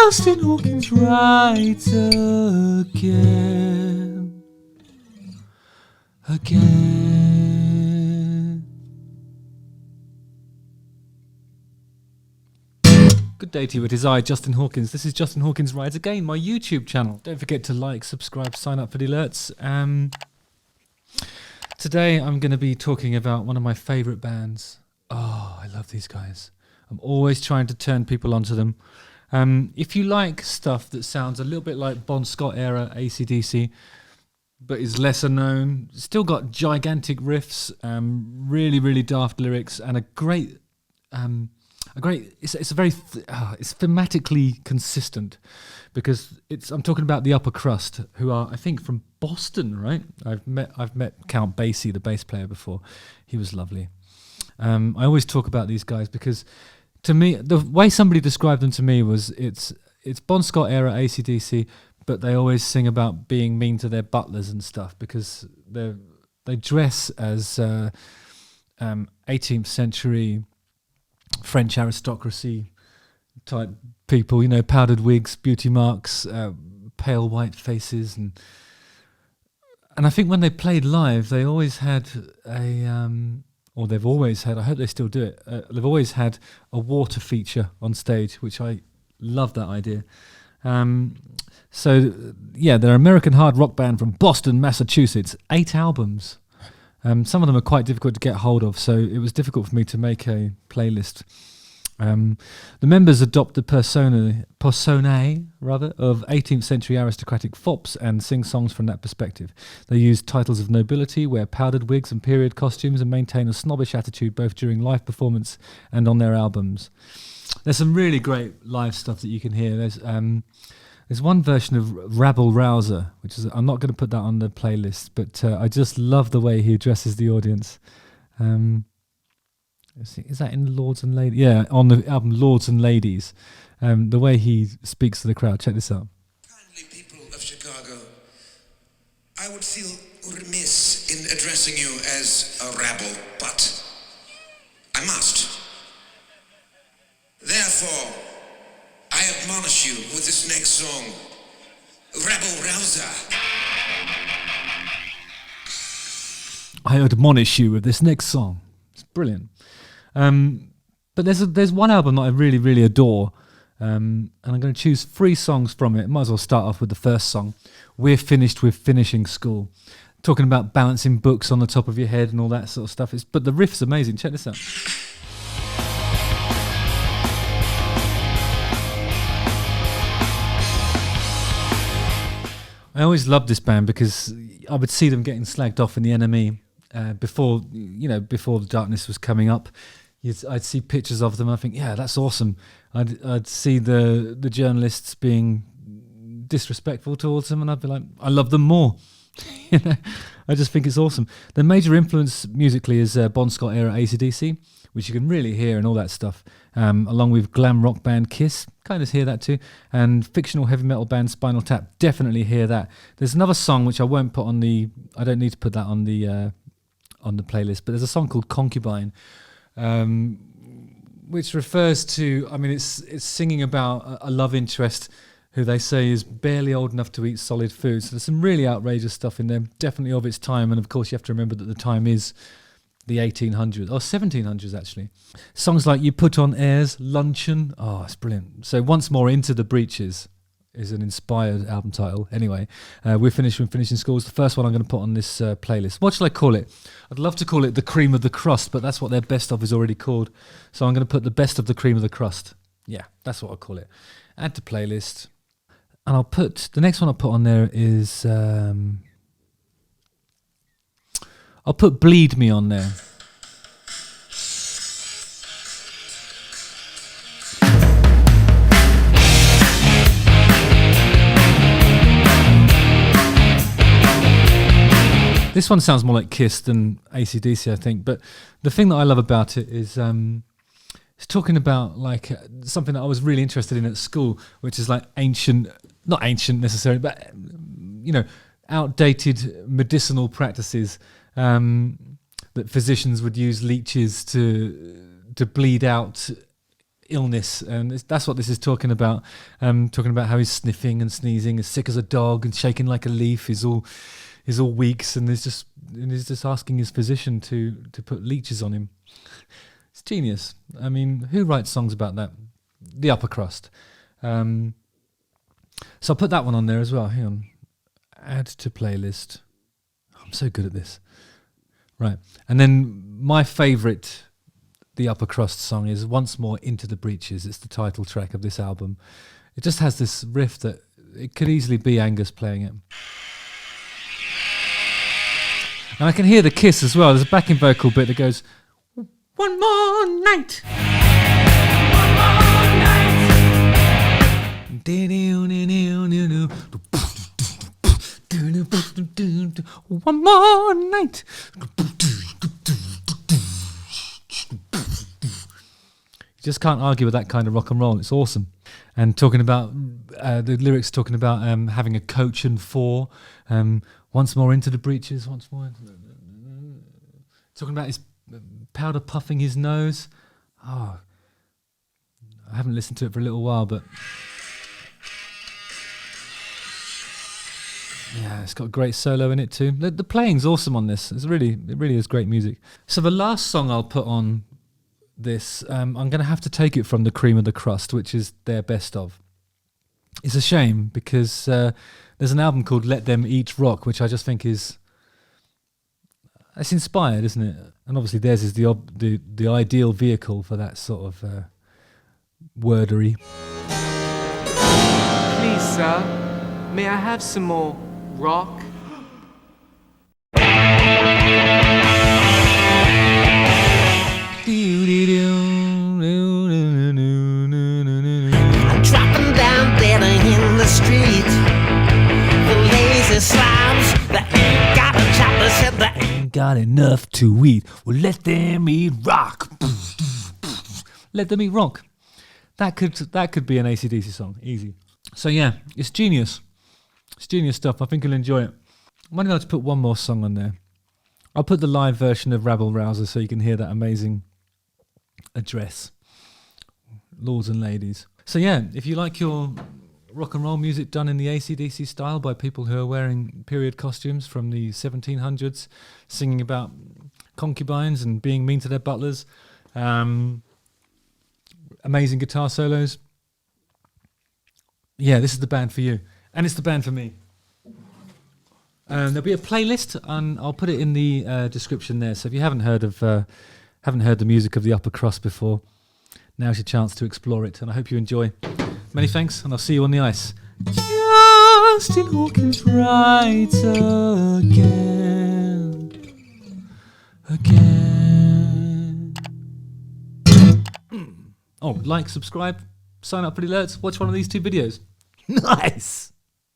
Justin Hawkins writes again. Good day to you, it is I, Justin Hawkins. This is Justin Hawkins Rides Again, my YouTube channel. Don't forget to like, subscribe, sign up for the alerts. Today I'm going to be talking about one of my favourite bands. Oh, I love these guys. I'm always trying to turn people onto them. If you like stuff that sounds a little bit like Bon Scott era AC/DC, but is lesser known, still got gigantic riffs, really, really daft lyrics, and it's thematically consistent, because I'm talking about the Upper Crust, who are, I think, from Boston, right? I've met Count Basie, the bass player, before. He was lovely. I always talk about these guys because, to me, the way somebody described them to me was it's Bon Scott era AC/DC, but they always sing about being mean to their butlers and stuff, because they dress as 18th century French aristocracy type people, you know, powdered wigs, beauty marks, pale white faces, and I think when they played live, they always had they've always had, I hope they still do it, they've always had a water feature on stage, which I love that idea. So yeah, they're an American hard rock band from Boston, Massachusetts. 8 albums. Some of them are quite difficult to get hold of, so it was difficult for me to make a playlist. The members adopt the personae of 18th century aristocratic fops and sing songs from that perspective. They use titles of nobility, wear powdered wigs and period costumes, and maintain a snobbish attitude both during live performance and on their albums. There's some really great live stuff that you can hear. There's one version of Rabble Rouser, which is, I'm not going to put that on the playlist, but I just love the way he addresses the audience. Is that in Lords and Ladies? Yeah, on the album Lords and Ladies. The way he speaks to the crowd. Check this out. Kindly people of Chicago, I would feel remiss in addressing you as a rabble, but I must. Therefore, I admonish you with this next song, Rabble Rouser. I admonish you with this next song. It's brilliant. But there's one album that I really, really adore, and I'm going to choose 3 songs from it. Might as well start off with the first song. We're Finished with Finishing School. Talking about balancing books on the top of your head and all that sort of stuff. But the riff's amazing. Check this out. I always loved this band because I would see them getting slagged off in the NME before the darkness was coming up. I'd see pictures of them and I think, yeah, that's awesome. I'd see the journalists being disrespectful towards them and I'd be like, I love them more. You know, I just think it's awesome. The major influence musically is Bon Scott era AC/DC, which you can really hear and all that stuff, along with glam rock band Kiss, kind of hear that too, and fictional heavy metal band Spinal Tap, definitely hear that. There's another song which I won't put on I don't need to put that on the playlist, but there's a song called Concubine, which refers to, it's singing about a love interest who they say is barely old enough to eat solid food. So there's some really outrageous stuff in there, definitely of its time, and of course you have to remember that the time is the 1800s, or 1700s actually. Songs like You Put On Airs, Luncheon, oh, it's brilliant. So Once More, Into the Breaches is an inspired album title. Anyway, We're Finished with Finishing School is the first one I'm going to put on this playlist. What shall I call it? I'd love to call it The Cream of the Crust, but that's what their best of is already called. So I'm going to put The Best of the Cream of the Crust. Yeah, that's what I'll call it. Add to playlist. And I'll put, the next one I'll put on there is, I'll put Bleed Me on there. This one sounds more like Kiss than AC/DC, I think. But the thing that I love about it is it's talking about like something that I was really interested in at school, which is like not ancient necessarily, but outdated medicinal practices that physicians would use leeches to bleed out illness, and that's what this is talking about. Talking about how he's sniffing and sneezing, as sick as a dog, and shaking like a leaf. He's all weeks, and he's just asking his physician to put leeches on him. It's genius. I mean, who writes songs about that? The Upper Crust. So I'll put that one on there as well. Hang on, add to playlist. I'm so good at this. Right, and then my favourite The Upper Crust song is Once More Into the Breaches. It's the title track of this album. It just has this riff that it could easily be Angus playing it. And I can hear the Kiss as well. There's a backing vocal bit that goes, one more night. One more night. One more night. You just can't argue with that kind of rock and roll. It's awesome. And talking about the lyrics, talking about having a coach and four, once more into the breaches, once more. Talking about his powder puffing his nose. Oh, I haven't listened to it for a little while, but yeah, it's got a great solo in it too. The playing's awesome on this. It really is great music. So the last song I'll put on this, I'm going to have to take it from the Cream of the Crust, which is their best of. It's a shame because there's an album called Let Them Eat Rock, which I just think it's inspired, isn't it? And obviously theirs is the ideal vehicle for that sort of wordery. Please, sir, may I have some more rock? I'm dropping down dead in the street. The lazy slobs that ain't got a chopper said that Ain't got enough to eat. Well, let them eat rock. Let them eat rock. That could be an AC/DC song, easy. So yeah, it's genius. It's genius stuff. I think you'll enjoy it. I'm only going to put one more song on there. I'll put the live version of Rabble Rouser so you can hear that amazing address, lords and ladies. So yeah, if you like your rock and roll music done in the AC/DC style by people who are wearing period costumes from the 1700s, singing about concubines and being mean to their butlers, amazing guitar solos, yeah, this is the band for you. And it's the band for me. There'll be a playlist, and I'll put it in the description there. So if you haven't heard the music of the Upper Crust before, now's your chance to explore it. And I hope you enjoy. Many thanks, and I'll see you on the ice. Justin Hawkins writes again. Oh, like, subscribe, sign up for the alerts, watch one of these 2 videos. Nice.